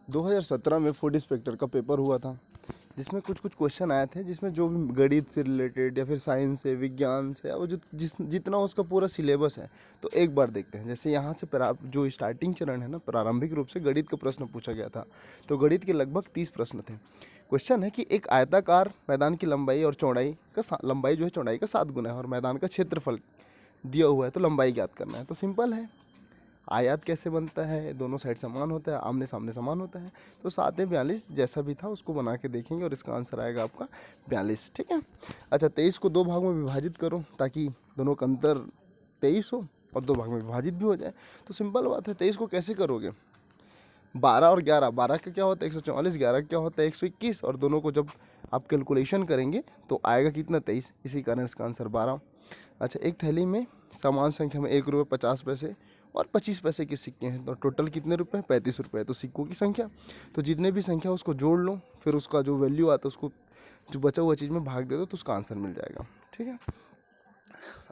2017 में food inspector का paper हुआ था, जिसमें कुछ कुछ क्वेश्चन आए थे, जिसमें जो भी गणित से रिलेटेड या फिर साइंस से, विज्ञान से, और जितना उसका पूरा सिलेबस है। तो एक बार देखते हैं। जैसे यहाँ से जो स्टार्टिंग चरण है ना, प्रारंभिक रूप से गणित का प्रश्न पूछा गया था। तो गणित के लगभग 30 प्रश्न थे। क्वेश्चन है कि एक आयताकार मैदान की लंबाई और चौड़ाई का लंबाई जो है चौड़ाई का 7 गुना है, और मैदान का क्षेत्रफल दिया हुआ है, तो लंबाई ज्ञात करना है। तो सिंपल है, आयत कैसे बनता है, दोनों साइड समान होता है, आमने सामने समान होता है। तो 7 में 42 जैसा भी था उसको बना के देखेंगे, और इसका आंसर आएगा आपका 42। ठीक है। अच्छा, 23 को 2 भागों में विभाजित करो, ताकि दोनों का अंतर 23 हो और 2 भाग में विभाजित भी हो जाए। तो सिंपल बात है, 23 को कैसे करोगे? 12 और 11, 12 का क्या होता है 144, 11 का क्या होता है 121, और दोनों को जब आप कैलकुलेशन करेंगे तो आएगा कितना 23। इसी कारण इसका आंसर 12। अच्छा, एक थैली में समान संख्या में 1 रुपये 50 पैसे और 25 पैसे के सिक्के हैं, तो टोटल कितने रुपए? 35 रुपये। तो सिक्कों की संख्या, तो जितने भी संख्या उसको जोड़ लो, फिर उसका जो वैल्यू आता है उसको जो बचा हुआ चीज़ में भाग दे दो, तो उसका आंसर मिल जाएगा। ठीक है।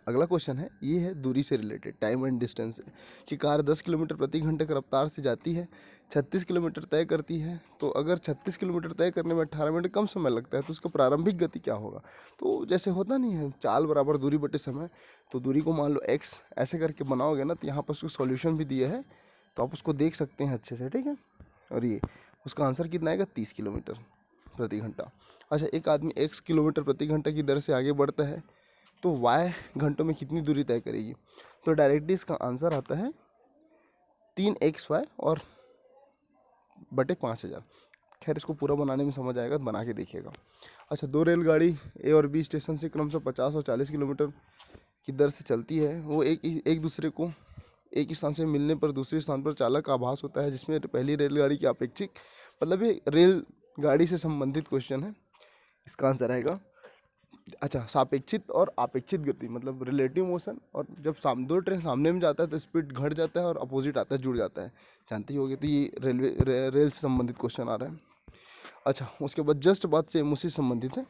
अगला क्वेश्चन है, ये है दूरी से रिलेटेड, टाइम एंड डिस्टेंस से, कि कार 10 किलोमीटर प्रति घंटे की रफ्तार से जाती है, 36 किलोमीटर तय करती है। तो अगर 36 किलोमीटर तय करने में 18 मिनट कम समय लगता है, तो उसका प्रारंभिक गति क्या होगा? तो जैसे होता नहीं है, चाल बराबर दूरी बटे समय, तो दूरी को मान लो x, ऐसे करके बनाओगे ना, तो यहाँ पर उसको सॉल्यूशन भी दिया है, तो आप उसको देख सकते हैं अच्छे से। ठीक है। और ये उसका आंसर कितना आएगा? 30 किलोमीटर प्रति घंटा। अच्छा, एक आदमी x किलोमीटर प्रति घंटा की दर से आगे बढ़ता है, तो y घंटों में कितनी दूरी तय करेगी? तो डायरेक्टली इसका आंसर आता है 3xy और बटे 5000। खैर, इसको पूरा बनाने में समझ आएगा, तो बना के देखिएगा। अच्छा, 2 रेलगाड़ी ए और बी स्टेशन से क्रमशः 50 और 40 किलोमीटर की दर से चलती है। वो एक दूसरे को एक स्थान से मिलने पर दूसरे स्थान पर चालक का आभास होता है, जिसमें पहली रेलगाड़ी की अपेक्षित, मतलब ये रेलगाड़ी से संबंधित क्वेश्चन है। इसका आंसर आएगा, अच्छा, सापेक्षित और अपेक्षित गति, मतलब रिलेटिव मोशन। और जब दो ट्रेन सामने में जाता है तो स्पीड घट जाता है, और अपोजिट आता है जुड़ जाता है, जानते ही होगे। तो ये रेल से संबंधित क्वेश्चन आ रहा है। अच्छा, उसके बाद जस्ट बात से उसी से संबंधित है।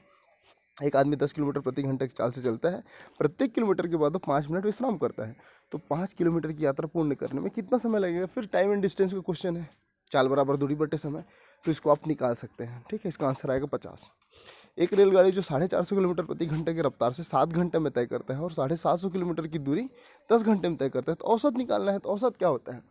एक आदमी 10 किलोमीटर प्रति घंटे की चाल से चलता है, प्रत्येक किलोमीटर के बाद वो 5 मिनट विश्राम करता है। तो 5 किलोमीटर की यात्रा पूर्ण करने में कितना समय लगेगा? फिर टाइम एंड डिस्टेंस का क्वेश्चन है, चाल बराबर दूरी बटे समय, तो इसको आप निकाल सकते हैं। ठीक है। इसका आंसर आएगा 50। एक रेलगाड़ी जो 450 किलोमीटर प्रति घंटे की रफ्तार से 7 घंटे में तय करता है, और 750 किलोमीटर की दूरी 10 घंटे में तय करता है, तो औसत निकालना है। तो औसत क्या होता है?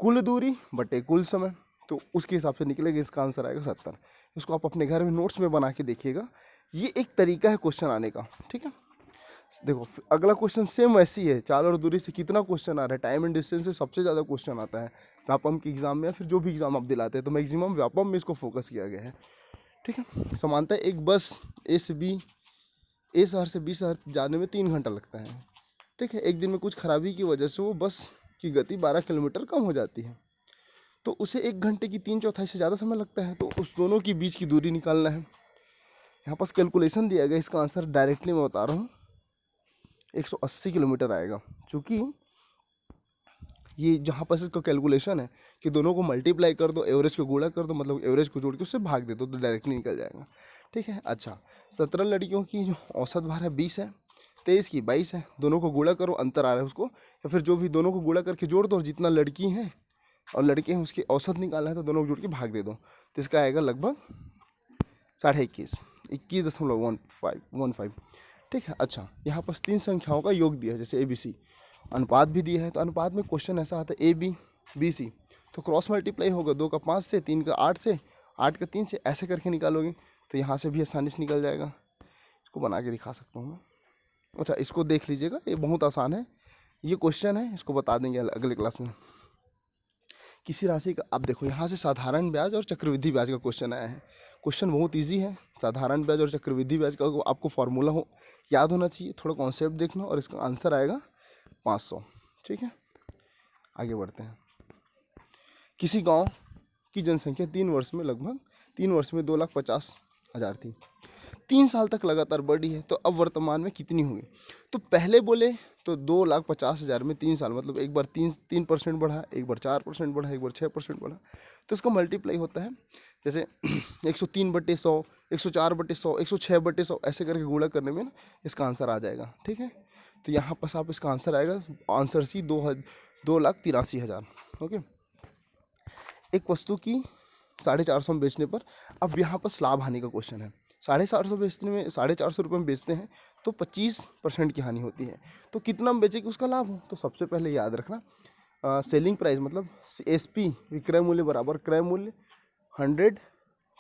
कुल दूरी बटे कुल समय, तो उसके हिसाब से निकलेगा। इसका आंसर आएगा 70। इसको आप अपने घर में नोट्स में बना के देखिएगा। ये एक तरीका है क्वेश्चन आने का। ठीक है। देखो, अगला क्वेश्चन सेम वैसी है, चाल और दूरी से कितना क्वेश्चन आ रहा है? टाइम एंड डिस्टेंस से सबसे ज़्यादा क्वेश्चन आता है व्यापम के एग्जाम में, या फिर जो भी एग्जाम आप दिलाते हैं, तो मैक्सिमम व्यापम में इसको फोकस किया गया है। ठीक है। समानता, एक बस ए शहर से बी शहर जाने में 3 घंटा लगता है। ठीक है। एक दिन में कुछ खराबी की वजह से वो बस की गति 12 किलोमीटर कम हो जाती है, तो उसे 1 घंटे की 3/4 से ज़्यादा समय लगता है। तो उस दोनों के बीच की दूरी निकालना है। यहाँ पास कैलकुलेशन दिया गया, इसका आंसर डायरेक्टली मैं बता रहा हूँ, 180 किलोमीटर आएगा। चूँकि ये जहाँ पर इसका कैलकुलेशन है कि दोनों को मल्टीप्लाई कर दो, एवरेज को गुणा कर दो, मतलब एवरेज को जोड़ के उससे भाग दे दो, तो डायरेक्टली निकल जाएगा। ठीक है। अच्छा, 17 लड़कियों की जो औसत भार है 20 है, 23 की 22 है, दोनों को गुणा करो, अंतर आ रहा है उसको, या फिर जो भी दोनों को गुणा करके जोड़ दो, और जितना लड़की हैं और लड़के हैं उसकी औसत निकालना है, तो दोनों को जोड़ के भाग दे दो, तो इसका आएगा लगभग 21.5, 21.15। ठीक है। अच्छा, यहाँ पर 3 संख्याओं का योग दिया है, जैसे ABC, अनुपात भी दिया है। तो अनुपात में क्वेश्चन ऐसा आता है AB BC, तो क्रॉस मल्टीप्लाई होगा, 2 का 5 से, 3 का 8 से, 8 का 3 से, ऐसे करके निकालोगे, तो यहाँ से भी आसानी से निकल जाएगा। इसको बना के दिखा सकता हूँ मैं। अच्छा, इसको देख लीजिएगा, ये बहुत आसान है, ये क्वेश्चन है, इसको बता देंगे अगले क्लास में। किसी राशि का, अब देखो यहाँ से साधारण ब्याज और चक्रवृद्धि ब्याज का क्वेश्चन आया है। क्वेश्चन बहुत इजी है, साधारण ब्याज और चक्रवृद्धि ब्याज का आपको फॉर्मूला याद होना चाहिए, थोड़ा कॉन्सेप्ट देखना, और इसका आंसर आएगा 500। ठीक है। आगे बढ़ते हैं। किसी गांव की जनसंख्या 3 वर्ष में 2,50,000 थी, 3 साल तक लगातार बढ़ी है, तो अब वर्तमान में कितनी हुई? तो पहले बोले तो 2,50,000 में 3 साल, मतलब एक बार 3% बढ़ा, एक बार 4% बढ़ा, एक बार 6% बढ़ा, तो इसका मल्टीप्लाई होता है, जैसे 103/100, 104/100, 106/100, ऐसे करके गुणा करने में ना इसका आंसर आ जाएगा। ठीक है। तो यहाँ पर आप इसका आंसर आएगा, आंसर सी 2,83,000। ओके। एक वस्तु की 450 में बेचने पर, अब यहाँ पर लाभ हानि का क्वेश्चन है। 450 बेचने में 450 रुपये में बेचते हैं तो 25% की हानि होती है, तो कितना में बेचे कि उसका लाभ हो। तो सबसे पहले याद रखना सेलिंग प्राइस मतलब एसपी विक्रय मूल्य बराबर क्रय मूल्य 100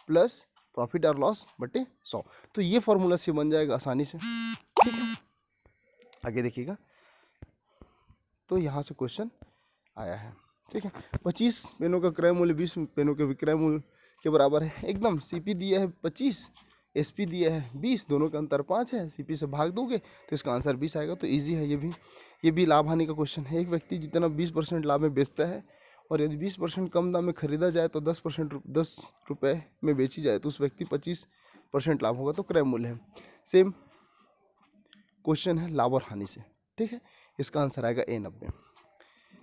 प्लस प्रॉफिट और लॉस बटे 100। तो ये फॉर्मूला से बन जाएगा आसानी से, ठीक है। आगे देखिएगा, तो यहाँ से क्वेश्चन आया है, ठीक है। 25 पेनों का क्रय मूल्य 20 पेनों के विक्रय मूल्य के बराबर है, एकदम। सीपी दिया है 25, एसपी दिया है 20, दोनों का अंतर 5 है, सीपी से भाग दोगे तो इसका आंसर 20 आएगा। तो इजी है ये भी लाभ हानि का क्वेश्चन है। एक व्यक्ति जितना 20% लाभ में बेचता है और यदि 20% कम दाम में खरीदा जाए तो 10 रुपये में बेची जाए तो उस व्यक्ति 25% लाभ होगा, तो क्रय मूल्य है। सेम क्वेश्चन है लाभ और हानि से, ठीक है। इसका आंसर आएगा A 90।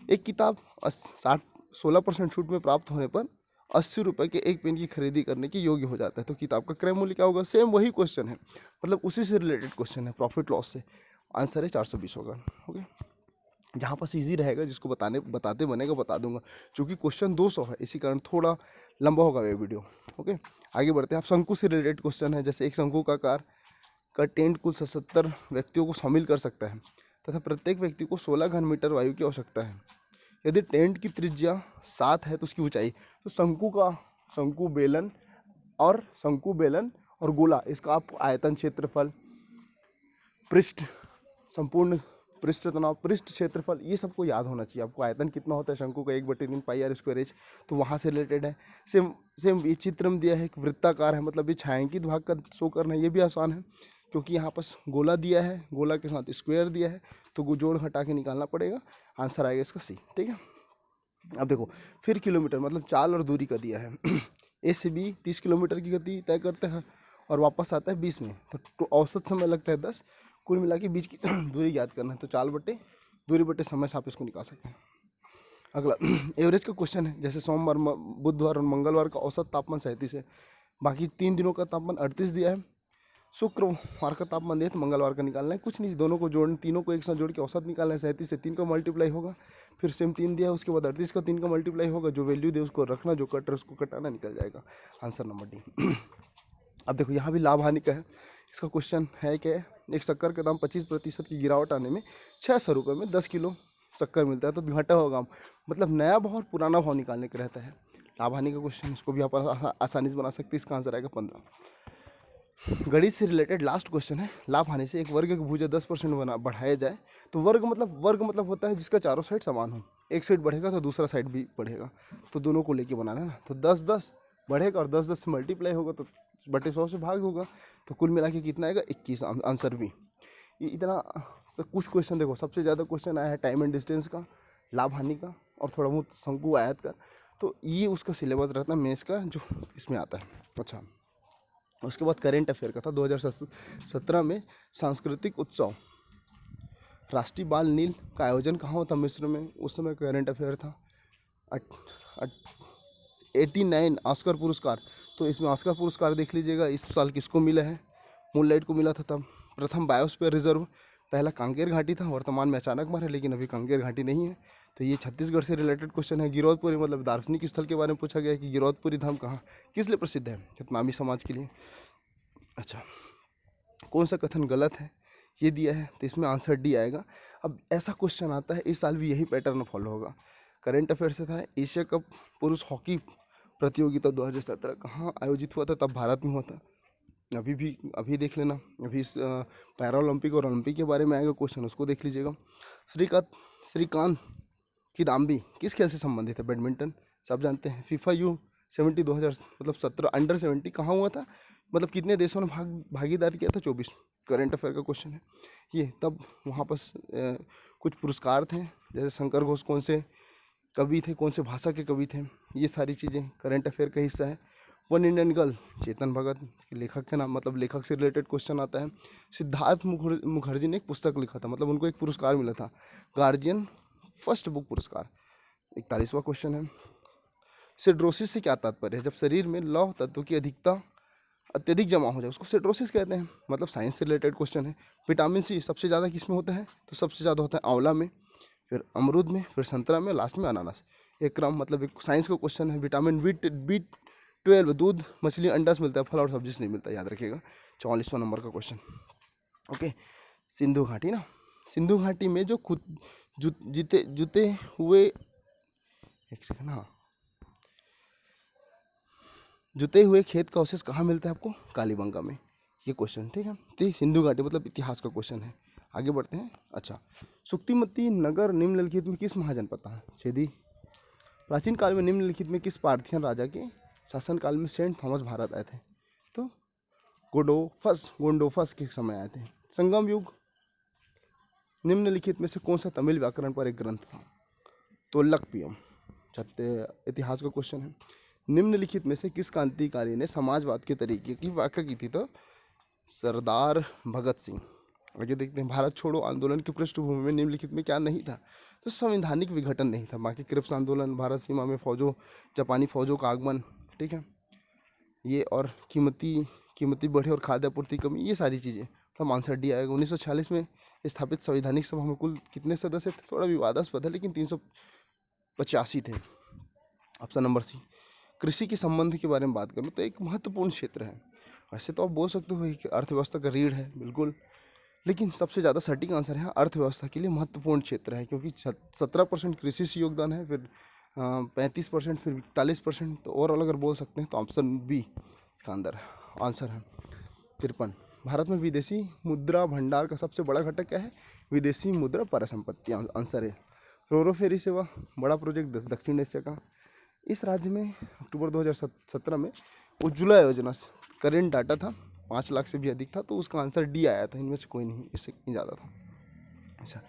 एक किताब 16% छूट में प्राप्त होने पर 80 रुपये के एक पेन की खरीदी करने के योग्य हो जाता है, तो किताब का क्रय मूल्य क्या होगा। सेम वही क्वेश्चन है, मतलब उसी से रिलेटेड क्वेश्चन है, प्रॉफिट लॉस से। आंसर है 420 होगा, ओके। जहाँ पास इजी रहेगा, जिसको बताते बनेगा बता दूंगा, क्योंकि क्वेश्चन 200 है, इसी कारण थोड़ा लंबा होगा ये वीडियो, ओके। आगे बढ़ते हैं। आप शंकु से रिलेटेड क्वेश्चन है, जैसे एक शंकु का आकार का टेंट कुल 77 व्यक्तियों को शामिल कर सकता है तथा प्रत्येक व्यक्ति को 16 घन मीटर वायु की आवश्यकता है। यदि टेंट की त्रिज्या 7 है तो उसकी ऊंचाई, तो शंकु बेलन और गोला, इसका आपको आयतन, क्षेत्रफल, पृष्ठ, संपूर्ण पृष्ठ तनाव, पृष्ठ क्षेत्रफल, ये सबको याद होना चाहिए आपको। आयतन कितना होता है शंकु का 1/3 पाई आर स्क्वायर एच, तो वहाँ से रिलेटेड है। सेम ये चित्र में दिया है, एक वृत्ताकार है, मतलब ये छायांकित भाग का शो करना है, ये भी आसान है क्योंकि यहाँ पर गोला दिया है, गोला के साथ स्क्वायर दिया है, तो जोड़ घटा के निकालना पड़ेगा। आंसर आएगा इसका सी, ठीक है। अब देखो, फिर किलोमीटर मतलब चाल और दूरी का दिया है। ए से बी 30 किलोमीटर की गति तय करते हैं और वापस आता है 20 में, तो औसत समय लगता है 10। कुल मिला के बीच की दूरी याद करना है, तो चाल बटे दूरी बटे समय से आप इसको निकाल सकते हैं। अगला एवरेज का क्वेश्चन है, जैसे सोमवार, बुधवार और मंगलवार का औसत तापमान 37 है, बाकी 3 दिनों का तापमान 38 दिया है। शुक्रवार का तापमान दिया तो मंगलवार का निकालना है, कुछ नहीं, दोनों को जोड़ना, तीनों को एक साथ जोड़ के औसत निकालना है। 37 से 3 का मल्टीप्लाई होगा, फिर सेम 3 दिया है, उसके बाद 38 का 3 का मल्टीप्लाई होगा, जो वैल्यू दे उसको रखना, जो कट रहा उसको कटाना, निकल जाएगा आंसर नंबर डी। अब देखो, यहाँ भी लाभ हानि का है। इसका क्वेश्चन है कि एक शक्कर का दाम 25% की गिरावट आने में 600 रुपये में 10 किलो शक्कर मिलता है, तो घाटा होगा, मतलब नया भाव और पुराना भाव निकालने का रहता है। लाभ हानि का क्वेश्चन, इसको भी आप आसानी से बना सकते हैं। इसका आंसर आएगा 15। गणित से रिलेटेड लास्ट क्वेश्चन है, लाभ हानि से। एक वर्ग की भुजा 10% बढ़ाया जाए तो वर्ग मतलब होता है जिसका चारों साइड समान हो। एक साइड बढ़ेगा तो दूसरा साइड भी बढ़ेगा, तो दोनों को लेके बनाना है ना। तो 10 बढ़ेगा और 10 से मल्टीप्लाई होगा तो बटे 100 से भाग होगा, तो कुल मिला के कितना आएगा 21। आंसर भी ये इतना कुछ क्वेश्चन। देखो, सबसे ज़्यादा क्वेश्चन आया है टाइम एंड डिस्टेंस का, लाभ हानि का और थोड़ा बहुत शंकु आयत का, तो ये उसका सिलेबस रहता है मेंस का, जो इसमें आता है। अच्छा, उसके बाद करेंट अफेयर का था 2017 में। सांस्कृतिक उत्सव राष्ट्रीय बाल नील का आयोजन कहाँ होता, मिस्र में, उस समय करेंट अफेयर था। 89 ऑस्कर पुरस्कार, तो इसमें ऑस्कर पुरस्कार देख लीजिएगा, इस साल किसको मिला है, मूनलाइट को मिला था तब। प्रथम बायोस्फीयर रिजर्व, पहला कांकेर घाटी था, वर्तमान में अचानक मार है, लेकिन अभी कांकेर घाटी नहीं है। तो ये छत्तीसगढ़ से रिलेटेड क्वेश्चन है। गिरौदपुरी मतलब दार्शनिक स्थल के बारे में पूछा गया है कि गिरौदपुरी धाम कहाँ किस लिए प्रसिद्ध है, सतनामी समाज के लिए। अच्छा, कौन सा कथन गलत है ये दिया है, तो इसमें आंसर डी आएगा। अब ऐसा क्वेश्चन आता है, इस साल भी यही पैटर्न फॉलो होगा। करेंट अफेयर से था, एशिया कप पुरुष हॉकी प्रतियोगिता 2017 कहाँ आयोजित हुआ था, तब भारत में हुआ था। अभी देख लेना, अभी पैरा ओलंपिक और ओलंपिक के बारे में आएगा क्वेश्चन, उसको देख लीजिएगा। श्रीकांत किदाम्बी किस खेल से संबंधित है, बैडमिंटन, सब जानते हैं। फीफा U70 2017 अंडर 70 कहाँ हुआ था, मतलब कितने देशों ने भागीदारी किया था, 24। करेंट अफेयर का क्वेश्चन है ये। तब वहाँ पर कुछ पुरस्कार थे, जैसे शंकर घोष कौन से कवि थे, कौन से भाषा के कवि थे, ये सारी चीज़ें करेंट अफेयर का हिस्सा है। One Indian girl, Chetan Bhagat लेखक के नाम, मतलब लेखक से रिलेटेड क्वेश्चन आता है। सिद्धार्थ मुखर्जी ने एक पुस्तक लिखा था, मतलब उनको एक पुरस्कार मिला था, गार्जियन फर्स्ट बुक पुरस्कार। 41वां क्वेश्चन है, सिड्रोसिस से क्या तात्पर्य है, जब शरीर में लौह तत्व की अत्यधिक जमा हो जाए उसको सिड्रोसिस कहते हैं, मतलब साइंस से रिलेटेड क्वेश्चन है। विटामिन सी सबसे ज़्यादा किस में होता है, तो सबसे ज़्यादा होता है आंवला में, फिर अमरूद में, फिर संतरा में, लास्ट में अनानास। एक क्रम मतलब एक साइंस का क्वेश्चन है। विटामिन B12 दूध, मछली, अंडा से मिलता है, फल और सब्जी से नहीं मिलता, याद रखिएगा। 44वां नंबर का क्वेश्चन। ओके, सिंधु घाटी ना, सिंधु घाटी में जो खुद जुते हुए, एक सेकंड, हाँ, जुते हुए खेत का अवशेष कहाँ मिलता है आपको? कालीबंगा में, ये क्वेश्चन, ठीक है। तो सिंधु घाटी मतलब इतिहास का क्वेश्चन है। आगे बढ़ते हैं। अच्छा, सुक्तिमती नगर निम्नलिखित में किस महाजनपद था? छेदी। प्राचीन काल में निम्नलिखित में किस पार्थियन राजा के शासनकाल में सेंट थॉमस भारत आए थे? तो गोंडोफस के समय आए थे। संगम युग निम्नलिखित में से कौन सा तमिल व्याकरण पर एक ग्रंथ था? तो लकपियम। इतिहास का क्वेश्चन है। निम्नलिखित में से किस क्रांतिकारी ने समाजवाद के तरीके की व्याख्या की थी? तो सरदार भगत सिंह। आगे देखते हैं। भारत छोड़ो आंदोलन की पृष्ठभूमि में निम्नलिखित में क्या नहीं था? तो संवैधानिक विघटन नहीं था। बाकी क्रिप्स आंदोलन, भारत सीमा में जापानी फौजों का आगमन, ठीक है, ये, और कीमती बढ़े और खाद्य आपूर्ति कमी, ये सारी चीज़ें। तो आंसर डी आएगा। 1946 में स्थापित संवैधानिक सभा में कुल कितने सदस्य थे? थोड़ा विवादास्पद है, लेकिन 385 थे। Option number C. कृषि के संबंध के बारे में बात करूँ तो एक महत्वपूर्ण क्षेत्र है। वैसे तो आप बोल सकते हो कि अर्थव्यवस्था का रीढ़ है, बिल्कुल, लेकिन सबसे ज़्यादा सटीक आंसर है अर्थव्यवस्था के लिए महत्वपूर्ण क्षेत्र है, क्योंकि 17% कृषि से योगदान है, फिर 35%, फिर 41%। तो ओवरऑल अगर बोल सकते हैं तो ऑप्शन बी का अंदर आंसर है। 53। भारत में विदेशी मुद्रा भंडार का सबसे बड़ा घटक क्या है? विदेशी मुद्रा परिसंपत्ति, आंसर है। रोरो फेरी सेवा बड़ा प्रोजेक्ट दक्षिण एशिया का। इस राज्य में अक्टूबर 2017 में उज्ज्वला योजना करेंट डाटा था 5 लाख से भी अधिक था, तो उसका आंसर डी आया था। इनमें से कोई नहीं, इससे नहीं ज़्यादा था। अच्छा,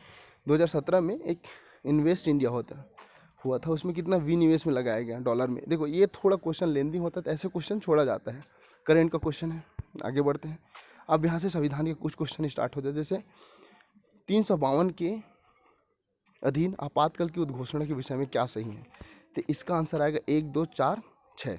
2017 में एक इन्वेस्ट इंडिया हुआ था, उसमें कितना विनिवेश में लगाया गया डॉलर में? देखो, ये थोड़ा क्वेश्चन लेंदी होता है, तो ऐसे क्वेश्चन छोड़ा जाता है। करेंट का क्वेश्चन है। आगे बढ़ते हैं। अब यहाँ से संविधान के कुछ क्वेश्चन स्टार्ट होते हैं। जैसे 352 के अधीन आपातकाल की उद्घोषणा के विषय में क्या सही है? तो इसका आंसर आएगा 1, 2, 4, 6।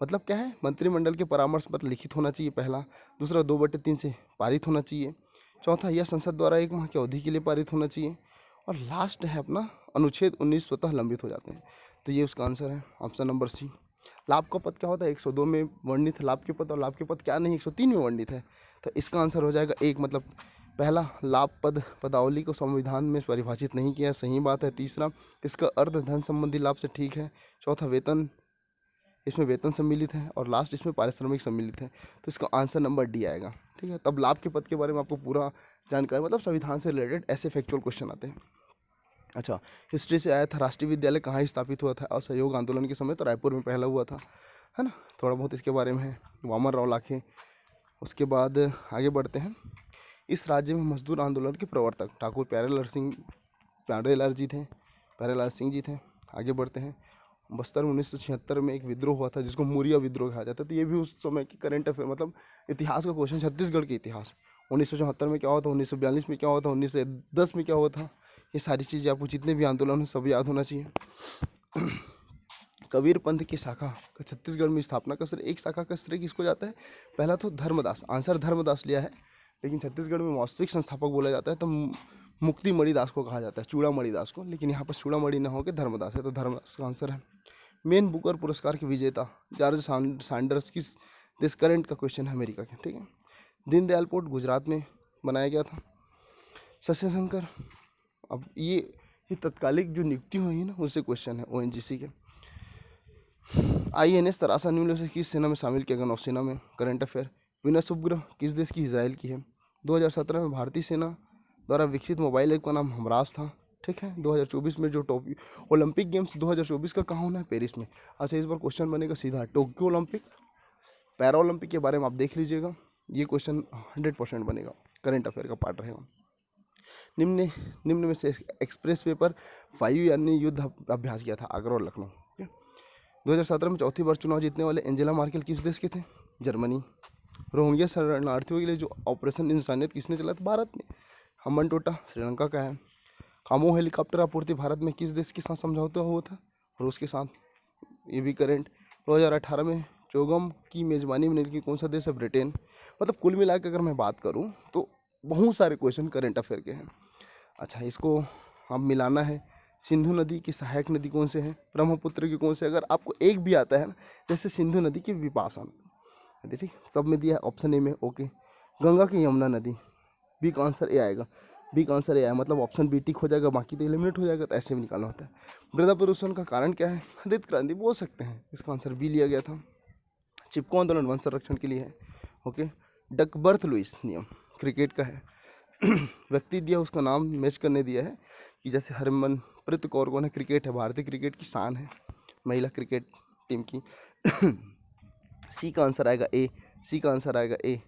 मतलब क्या है? मंत्रिमंडल के परामर्श पत्र लिखित होना चाहिए, पहला। दूसरा, 2/3 से पारित होना चाहिए। चौथा, यह संसद द्वारा 1 माह की अवधि के लिए पारित होना चाहिए। और लास्ट है अपना अनुच्छेद 19 स्वतः लंबित हो जाते हैं। तो ये उसका आंसर है, ऑप्शन नंबर सी। लाभ का पद क्या होता है? 102 में वर्णित लाभ के पद, और लाभ के पद क्या नहीं, 103 में वर्णित है। तो इसका आंसर हो जाएगा 1, मतलब पहला, लाभ पदावली को संविधान में परिभाषित नहीं किया, सही बात है। तीसरा, इसका अर्थ धन संबंधी लाभ से ठीक है। चौथा, वेतन, इसमें वेतन सम्मिलित है। और लास्ट, इसमें पारिश्रमिक सम्मिलित है। तो इसका आंसर नंबर डी आएगा, ठीक है। तब लाभ के पद के बारे में आपको पूरा जानकारी, मतलब संविधान से रिलेटेड ऐसे फैक्चुअल क्वेश्चन आते हैं। अच्छा, हिस्ट्री से आया था। राष्ट्रीय विद्यालय कहाँ स्थापित हुआ था असहयोग आंदोलन के समय? तो रायपुर में पहला हुआ था, है ना। थोड़ा बहुत इसके बारे में है। वामन राव लाखे। उसके बाद आगे बढ़ते हैं। इस राज्य में मजदूर आंदोलन के प्रवर्तक ठाकुर प्यारेलाल सिंह जी थे। आगे बढ़ते हैं। बस्तर में 1976 में एक विद्रोह हुआ था, जिसको मुरिया विद्रोह कहा जाता है। तो ये भी उस समय की करंट अफेयर, मतलब इतिहास का क्वेश्चन, छत्तीसगढ़ के इतिहास। 1974 में क्या हुआ था, 1942 में क्या हुआ था, 1910 में क्या हुआ था, ये सारी चीज़ें आपको जितने भी आंदोलन हैं सब याद होना चाहिए। कबीर पंथ की शाखा का छत्तीसगढ़ में स्थापना का श्रेय, एक शाखा का श्रेय किसको जाता है? पहला तो धर्मदास, आंसर धर्मदास लिया है, लेकिन छत्तीसगढ़ में वास्तविक संस्थापक बोला जाता है तो मुक्ति मणिदास को कहा जाता है, चूड़ा मणिदास को, लेकिन यहाँ पर चूड़ा मणि ना होकर धर्मदास है, तो धर्मदास का आंसर है। मेन बुकर पुरस्कार के विजेता जॉर्ज सैंडर्स किस देश? करंट का क्वेश्चन है, अमेरिका के, ठीक है। दीनदयाल पोर्ट गुजरात में बनाया गया था। शशि शंकर, अब ये तत्कालिक जो नियुक्ति हुई है ना, उससे क्वेश्चन है, ONGC के। INS तरासा निम्न से किस सेना में शामिल किया गया? नौसेना में। Current affair. वीनस उपग्रह किस देश की? इजराइल की है। 2017 में भारतीय सेना द्वारा विकसित मोबाइल ऐप का नाम हमराज था, ठीक है। 2024 में जो ओलंपिक गेम्स 2024 का कहाँ होना है? पेरिस में। अच्छा, इस बार क्वेश्चन बनेगा सीधा टोक्यो ओलंपिक, पैरा ओलंपिक के बारे में आप देख लीजिएगा, ये क्वेश्चन 100% बनेगा, करंट अफेयर का पार्ट रहेगा। निम्न में से एक्सप्रेस वे पर वायुयानी युद्ध अभ्यास किया था? आगरा और लखनऊ। 2017 में चौथी बार चुनाव जीतने वाले एंजेला मार्केल किस देश के थे? जर्मनी। रोहिंग्या शरणार्थियों के लिए जो ऑपरेशन इंसानियत किसने चलाया था? भारत ने। हम्बनटोटा श्रीलंका का है। कामो हेलीकॉप्टर आपूर्ति भारत में किस देश के साथ समझौता हुआ था? रूस के साथ। ये भी करेंट। 2018 में चोगम की मेज़बानी में की कौन सा देश है? ब्रिटेन। मतलब कुल मिला के अगर मैं बात करूँ तो बहुत सारे क्वेश्चन करंट अफेयर के हैं। अच्छा, इसको अब मिलाना है सिंधु नदी की सहायक नदी कौन से हैं, ब्रह्मपुत्र की कौन से, अगर आपको एक भी आता है ना, जैसे सिंधु नदी की विपाशा नदी, ठीक, सब में दिया है ऑप्शन ए में, ओके। गंगा की यमुना नदी, बी का आंसर ए आएगा, बी का आंसर ए आया, मतलब ऑप्शन बी टिक हो जाएगा, बाकी तो एलिमिनेट हो जाएगा, तो ऐसे भी निकालना होता है। मृदा प्रदूषण का कारण क्या है, हरित क्रांति बोल सकते हैं, इसका आंसर बी लिया गया था। चिपको आंदोलन वन संरक्षण के लिए है, ओके। डकबर्थ लुईस नियम क्रिकेट का है। व्यक्ति दिया, उसका नाम मैच करने दिया है कि जैसे हरमनप्रीत कौर कौन है, क्रिकेट है, भारतीय क्रिकेट की शान है, महिला क्रिकेट टीम की। सी का आंसर आएगा ए, सी का आंसर आएगा ए,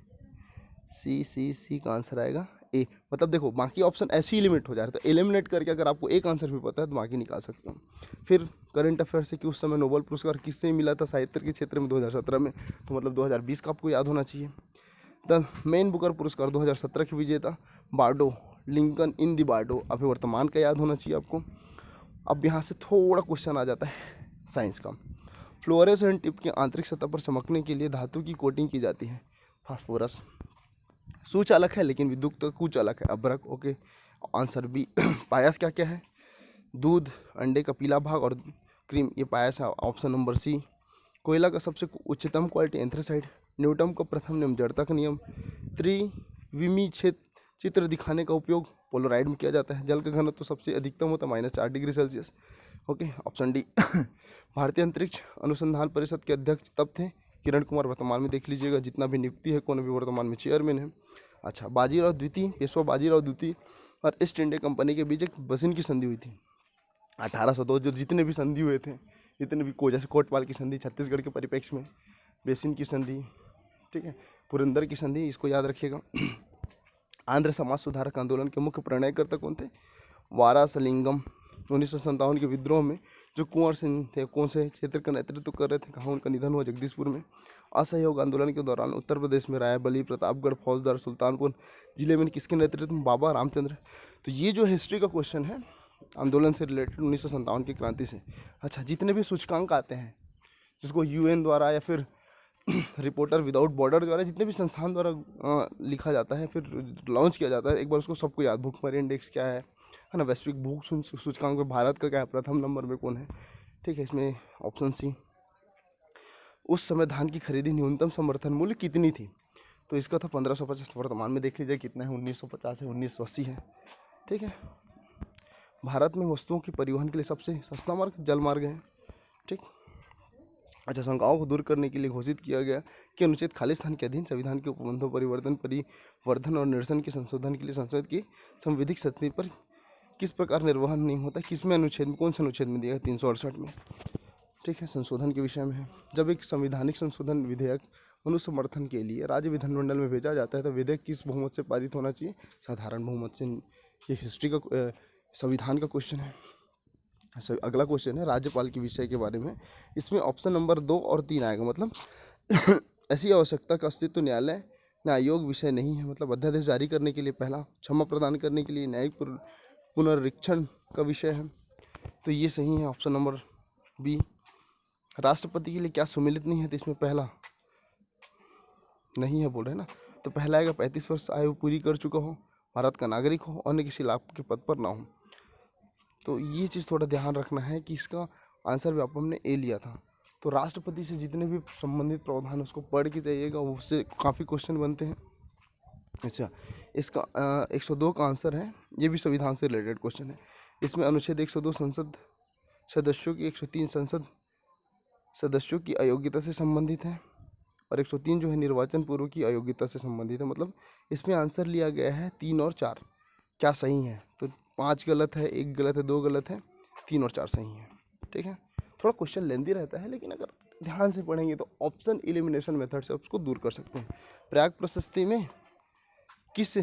सी का आंसर आएगा ए। मतलब देखो बाकी ऑप्शन ऐसे ही लिमिट हो जा रहा है, तो एलिमिनेट करके अगर आपको एक आंसर भी पता है तो बाकी निकाल सकते हो। फिर करंट अफेयर से कि उस समय नोबेल पुरस्कार किससे मिला था साहित्य के क्षेत्र में 2017 में, तो मतलब 2020 का आपको याद होना चाहिए। द मेन बुकर पुरस्कार 2017 के विजेता बार्डो, लिंकन इन दी बार्डो, अभी वर्तमान का याद होना चाहिए आपको। अब यहाँ से थोड़ा क्वेश्चन आ जाता है साइंस का। फ्लोरेसेंट टिप की आंतरिक सतह पर चमकने के लिए धातु की कोटिंग की जाती है, फास्फोरस। सुचालक है लेकिन विद्युत कुचालक है, अभ्रक, ओके। Answer B. पायस क्या क्या है, दूध, अंडे का पीला भाग और क्रीम, ये पायस है, ऑप्शन नंबर सी। कोयला का सबसे उच्चतम क्वालिटी एंथ्रासाइड, न्यूटन का प्रथम नियम जड़ता का नियम, त्रिविमी चित्र दिखाने का उपयोग पोलराइड में किया जाता है, जल का घनत्व तो सबसे अधिकतम होता है -4 degree Celsius, okay, option D. भारतीय अंतरिक्ष अनुसंधान परिषद के अध्यक्ष तब थे किरण कुमार, वर्तमान में देख लीजिएगा जितना भी नियुक्ति है कौन भी वर्तमान में चेयरमैन है। अच्छा, बाजीराव द्वितीय, पेशवा बाजीराव द्वितीय और ईस्ट इंडिया कंपनी के बीच एक बसिन की संधि हुई थी 1802। जो जितने भी संधि हुए थे, जितने भी जैसे कोटपाल की संधि छत्तीसगढ़ के परिप्रेक्ष्य में, बेसिन की संधि, ठीक है, पुरंदर की संधि, इसको याद रखिएगा। आंध्र समाज सुधारक आंदोलन के मुख्य प्रणयकर्ता कौन थे, वारासलिंगम। 1957 के विद्रोह में जो कुंवर सिंह थे, कौन से क्षेत्र का नेतृत्व कर रहे थे, कहाँ उनका निधन हुआ, जगदीशपुर में। असहयोग आंदोलन के दौरान उत्तर प्रदेश में रायबली, प्रतापगढ़, फौजदार, सुल्तानपुर जिले में किसके नेतृत्व में, बाबा रामचंद्र। तो ये जो हिस्ट्री का क्वेश्चन है आंदोलन से रिलेटेड 1957 की क्रांति से। अच्छा, जितने भी सूचकांक आते हैं जिसको यूएन द्वारा या फिर रिपोर्टर विदाउट बॉर्डर द्वारा, जितने भी संस्थान द्वारा लिखा जाता है, फिर लॉन्च किया जाता है, एक बार उसको सबको याद, भूखमरी इंडेक्स क्या है ना, वैश्विक भूख सूचकांक में भारत का क्या है, प्रथम नंबर में कौन है, ठीक है, इसमें ऑप्शन सी। उस समय धान की खरीदी न्यूनतम समर्थन मूल्य कितनी थी, तो इसका था 1550, वर्तमान में देख लीजिए कितना है, 1950 है, 1980 है, ठीक है। भारत में वस्तुओं के परिवहन के लिए सबसे सस्ता मार्ग जल मार्ग है, ठीक। अच्छा, शंकाओं को दूर करने के लिए घोषित किया गया कि अनुच्छेद खालिस्तान के अधीन संविधान के उपबंधों परिवर्तन और निरसन के संशोधन के लिए संसद की संविधिक सत्ता पर किस प्रकार निर्वहन नहीं होता, किसमें अनुच्छेद में, कौन सा अनुच्छेद में दिया है, 368 में, ठीक है, संशोधन के विषय में है। जब एक संवैधानिक संशोधन विधेयक अनुसमर्थन के लिए राज्य विधानमंडल में भेजा जाता है तो विधेयक किस बहुमत से पारित होना चाहिए, साधारण बहुमत से। ये हिस्ट्री का संविधान का क्वेश्चन है। अगला क्वेश्चन है राज्यपाल के विषय के बारे में, इसमें ऑप्शन नंबर 2 और 3 आएगा, मतलब ऐसी आवश्यकता का अस्तित्व न्यायालय न्यायोग विषय नहीं है, मतलब अध्यादेश जारी करने के लिए पहला, क्षमा प्रदान करने के लिए न्यायिक पुनरीक्षण का विषय है, तो ये सही है ऑप्शन नंबर बी। राष्ट्रपति के लिए क्या सुमेलित नहीं है, तो इसमें पहला नहीं है बोल रहे हैं ना, तो पहला आएगा 35 वर्ष आयु पूरी कर चुका हो, भारत का नागरिक हो, अन्य किसी लाभ के पद पर ना हो। तो ये चीज़ थोड़ा ध्यान रखना है कि इसका आंसर भी हमने ए लिया था। तो राष्ट्रपति से जितने भी संबंधित प्रावधान उसको पढ़ के जाइएगा, उससे काफ़ी क्वेश्चन बनते हैं। अच्छा, इसका 102 का आंसर है, ये भी संविधान से रिलेटेड क्वेश्चन है। इसमें अनुच्छेद 102 संसद सदस्यों की, 103 संसद सदस्यों की अयोग्यता से संबंधित है और 103 जो है निर्वाचन पूर्व की अयोग्यता से संबंधित है। मतलब इसमें आंसर लिया गया है 3 और 4 क्या सही है, तो 5 गलत है, 1 गलत है, 2 गलत है, 3 और 4 सही है, ठीक है। थोड़ा क्वेश्चन लेंदी रहता है, लेकिन अगर ध्यान से पढ़ेंगे तो ऑप्शन एलिमिनेशन मेथड से उसको दूर कर सकते हैं। प्रयाग प्रशस्ति में किस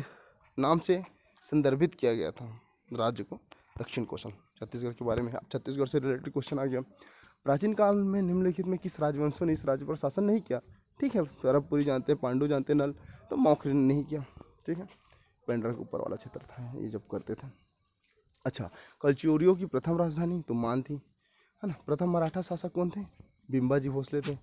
नाम से संदर्भित किया गया था राज्य को, दक्षिण कोसल, छत्तीसगढ़ के बारे में है, छत्तीसगढ़ से रिलेटेड क्वेश्चन आ गया। प्राचीन काल में निम्नलिखित में किस राजवंशों ने इस राज्य पर शासन नहीं किया, ठीक है, सरबपुरी जानते हैं, पांडु जानते हैं, नल, तो मौखरी ने नहीं किया, ठीक है, पेंड्रा के ऊपर वाला क्षेत्र था ये जब करते थे। अच्छा, कलचियोरियो की प्रथम राजधानी तो मान थी, है ना। प्रथम मराठा शासक कौन थे, बिंबाजी भोसले थे।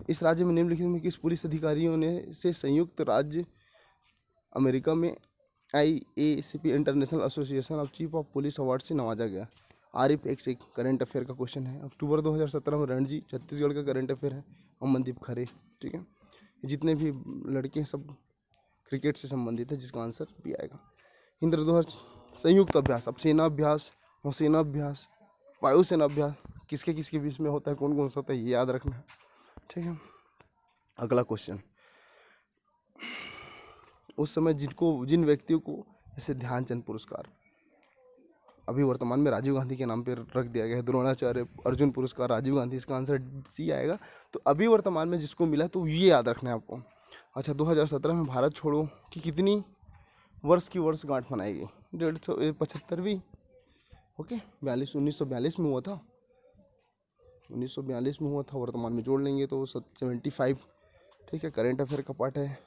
इस राज्य में निम्नलिखित में किस पुलिस अधिकारियों ने से संयुक्त राज्य अमेरिका में IACP international association of chief of police award से नवाजा गया। आरिफ एक करंट अफेयर का क्वेश्चन है। अक्टूबर 2017 में रणजी छत्तीसगढ़ का करंट अफेयर है। अमनदीप खरे, ठीक है। जितने भी लड़के हैं सब क्रिकेट से संबंधित है, जिसका आंसर भी आएगा। इंद्रधनुष संयुक्त अभ्यास, अब सेना अभ्यास, नौसेना अभ्यास, वायुसेना अभ्यास किसके किसके बीच में होता है, कौन कौन सा होता है, ये याद रखना है, ठीक है। अगला क्वेश्चन, उस समय जिन व्यक्तियों को जैसे ध्यानचंद पुरस्कार अभी वर्तमान में राजीव गांधी के नाम पर रख दिया गया है, द्रोणाचार्य अर्जुन पुरस्कार राजीव गांधी, इसका आंसर सी आएगा। तो अभी वर्तमान में जिसको मिला तो ये याद रखना है आपको। अच्छा, 2017 में भारत छोड़ो कि कितनी वर्ष की वर्षगांठ मनाई गई? 175वीं, ओके। 1942 में हुआ था, 1942 में हुआ था, वर्तमान में जोड़ लेंगे तो 75, ठीक है। करेंट अफेयर का पार्ट है।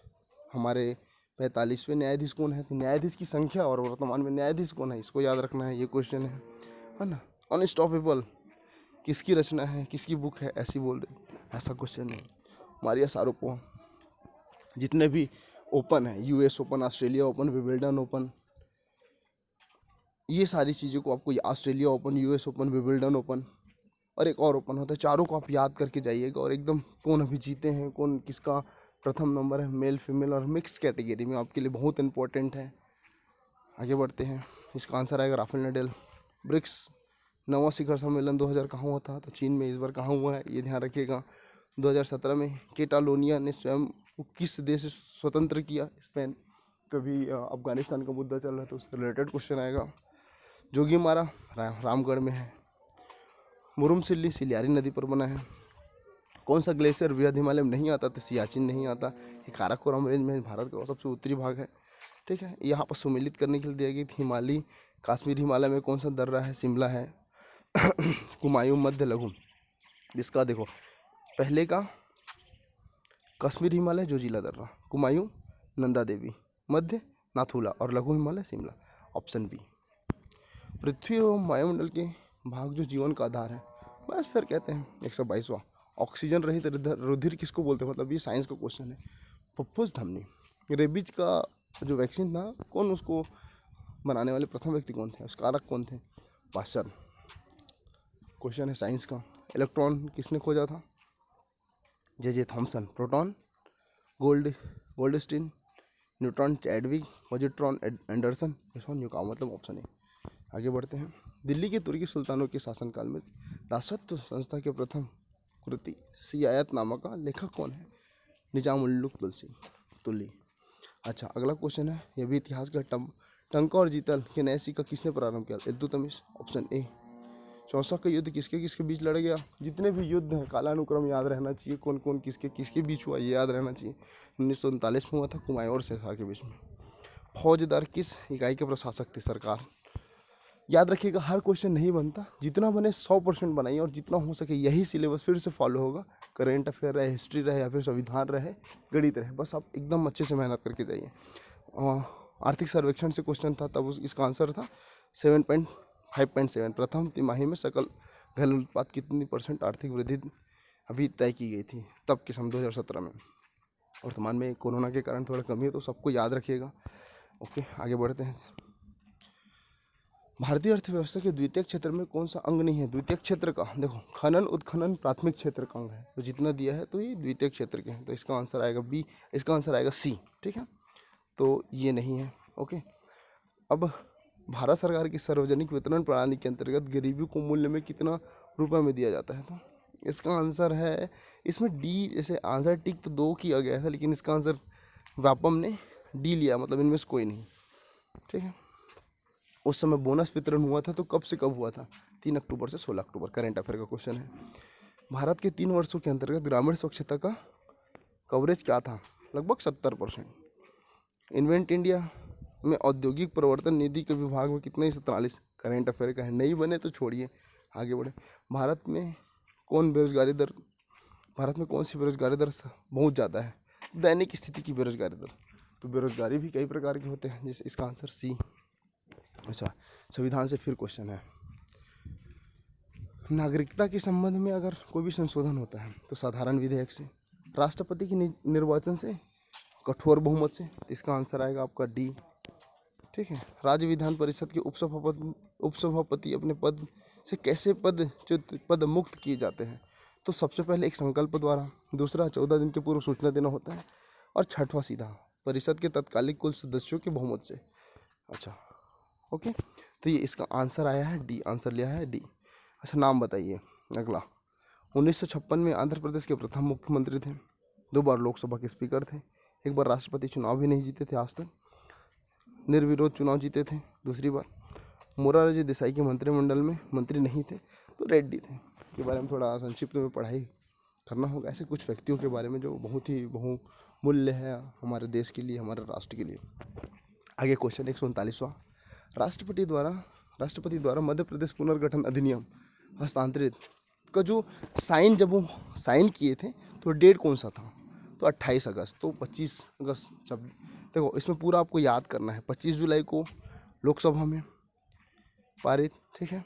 हमारे 45वें न्यायाधीश कौन है? तो न्यायाधीश की संख्या और वर्तमान में न्यायाधीश कौन है, इसको याद रखना है, ये क्वेश्चन है ना। अनस्टॉपेबल किसकी रचना है, किसकी बुक है, ऐसी बोल रहे, ऐसा क्वेश्चन है। Maria Sharapova. जितने भी ओपन है, US open, Australia open, Wimbledon open, ये सारी चीज़ों को आपको, Australia open, US open, Wimbledon open और एक और ओपन होता है, चारों को आप याद करके जाइएगा। और एकदम कौन अभी जीते हैं, कौन किसका प्रथम नंबर है, मेल फीमेल और मिक्स कैटेगरी में, आपके लिए बहुत इंपॉर्टेंट है। आगे बढ़ते हैं, इसका आंसर आएगा राफेल नडाल। ब्रिक्स नवा शिखर सम्मेलन 2000 कहाँ हुआ था? तो चीन में। इस बार कहाँ हुआ है ये ध्यान रखिएगा। 2017 में। कैटालोनिया ने स्वयं को किस देश से स्वतंत्र किया? स्पेन। कभी अफगानिस्तान का मुद्दा चल रहा है तो उससे रिलेटेड क्वेश्चन आएगा। जोगीमारा रामगढ़ में है। मुरुमसिल्ली सिलियारी नदी पर बना है। कौन सा ग्लेशियर वृहद हिमालय में नहीं आता? तो सियाचिन नहीं आता। ये काराकोरम रेंज में भारत का सबसे उत्तरी भाग है, ठीक है। यहाँ पर सम्मिलित करने के लिए दिया गया हिमालय, कश्मीर हिमालय में कौन सा दर्रा है? शिमला है। कुमायूं मध्य लघु, जिसका देखो पहले का कश्मीर हिमालय जोजिला दर्रा, कुमायूं नंदा देवी, मध्य नाथुला और लघु हिमालय शिमला, ऑप्शन बी। पृथ्वी एवं वायुमंडल के भाग जो जीवन का आधार है, बस फिर कहते हैं 122वां। ऑक्सीजन रहित रुधिर किसको बोलते हैं? मतलब ये साइंस का क्वेश्चन है। फुफ्फुस धमनी। रेबीज का जो वैक्सीन था, कौन उसको बनाने वाले प्रथम व्यक्ति कौन थे? उसके कारक कौन थे? पाश्चर। क्वेश्चन है साइंस का। इलेक्ट्रॉन किसने खोजा था? J Thomson. Proton Goldstein. Neutron Chadwick. Positron Anderson. न्यूकाम, मतलब ऑप्शन ए। आगे बढ़ते हैं। दिल्ली के तुर्की सुल्तानों के शासनकाल में दासत्व संस्था के प्रथम कृति सियायतनामा का लेखक कौन है? निजामुल्लुक तुली। अच्छा, अगला क्वेश्चन है, यह भी इतिहास का। टंका और जीतल के नए सिक्का किसने प्रारंभ किया? Iltutmish, option A. चौसा का युद्ध किसके किसके बीच लड़ा गया? जितने भी युद्ध हैं कालानुक्रम याद रहना चाहिए, कौन कौन किसके किसके बीच हुआ ये याद रहना चाहिए। 1939 में हुआ था, कुमायूं और शेरशाह के बीच में। फौजदार किस इकाई के प्रशासक थे? सरकार। याद रखिएगा, हर क्वेश्चन नहीं बनता, जितना बने 100% बनाइए और जितना हो सके यही सिलेबस फिर से फॉलो होगा। करेंट अफेयर रहे, हिस्ट्री रहे या फिर संविधान रहे, गणित रहे, बस आप एकदम अच्छे से मेहनत करके जाइए। आर्थिक सर्वेक्षण से क्वेश्चन था, तब इसका आंसर था 7.5.7। प्रथम तिमाही में सकल घरेलू उत्पाद कितनी % आर्थिक वृद्धि अभी तय की गई थी? तब के सन 2017 में। वर्तमान में कोरोना के कारण थोड़ा कमी है, तो सबको याद रखिएगा। ओके, आगे बढ़ते हैं। भारतीय अर्थव्यवस्था के द्वितीय क्षेत्र में कौन सा अंग नहीं है? द्वितीय क्षेत्र का देखो, खनन उत्खनन प्राथमिक क्षेत्र का अंग है, तो जितना दिया है तो ये द्वितीय क्षेत्र के हैं, तो इसका आंसर आएगा बी। इसका आंसर आएगा सी, ठीक है। तो ये नहीं है, ओके। अब भारत सरकार की सार्वजनिक वितरण प्रणाली के अंतर्गत गरीबी को मूल्य में कितना रुपए में दिया जाता है? तो इसका आंसर है इसमें डी। जैसे आंसर टिक तो 2 किया गया था, लेकिन इसका आंसर व्यापम ने डी लिया, मतलब इनमें से कोई नहीं, ठीक है। उस समय बोनस वितरण हुआ था, तो कब से कब हुआ था? 3 अक्टूबर से 16 अक्टूबर। करेंट अफेयर का क्वेश्चन है। भारत के 3 वर्षों के अंतर्गत ग्रामीण स्वच्छता का कवरेज क्या था? लगभग 70%। इन्वेंट इंडिया में औद्योगिक प्रवर्तन निधि के विभाग में कितने? 47। करेंट अफेयर का है, नहीं बने तो छोड़िए, आगे बढ़े। भारत में कौन सी बेरोजगारी दर बहुत ज़्यादा है? दैनिक स्थिति की बेरोजगारी दर। तो बेरोजगारी भी कई प्रकार के होते हैं, जैसे इसका आंसर सी। अच्छा, संविधान से फिर क्वेश्चन है। नागरिकता के संबंध में अगर कोई भी संशोधन होता है तो साधारण विधेयक से, राष्ट्रपति के निर्वाचन से, कठोर बहुमत से। इसका आंसर आएगा आपका डी। ठीक है। राज्य विधान परिषद के उपसभापति अपने पद से कैसे पद मुक्त किए जाते हैं? तो सबसे पहले एक संकल्प द्वारा, दूसरा 14 दिन के पूर्व सूचना देना होता है, और छठवां सीधा परिषद के तत्कालिक कुल सदस्यों के बहुमत से। अच्छा, ओके, तो ये इसका आंसर आया है डी, आंसर लिया है डी। अच्छा, नाम बताइए अगला। 1956 में आंध्र प्रदेश के प्रथम मुख्यमंत्री थे, 2 बार लोकसभा के स्पीकर थे, 1 बार राष्ट्रपति चुनाव भी नहीं जीते थे आज तक, निर्विरोध चुनाव जीते थे दूसरी बार। मोरारजी देसाई के मंत्रिमंडल में मंत्री नहीं थे, तो रेड्डी थे। के बारे में थोड़ा संक्षिप्त में पढ़ाई करना होगा, ऐसे कुछ व्यक्तियों के बारे में जो बहुत ही बहुमूल्य है हमारे देश के लिए, हमारे राष्ट्र के लिए। आगे क्वेश्चन 139वां, राष्ट्रपति द्वारा मध्य प्रदेश पुनर्गठन अधिनियम हस्तांतरित का जो जब वो साइन किए थे तो डेट कौन सा था? तो 28 अगस्त, तो 25 अगस्त जब, देखो इसमें पूरा आपको याद करना है। 25 जुलाई को लोकसभा में पारित, ठीक है,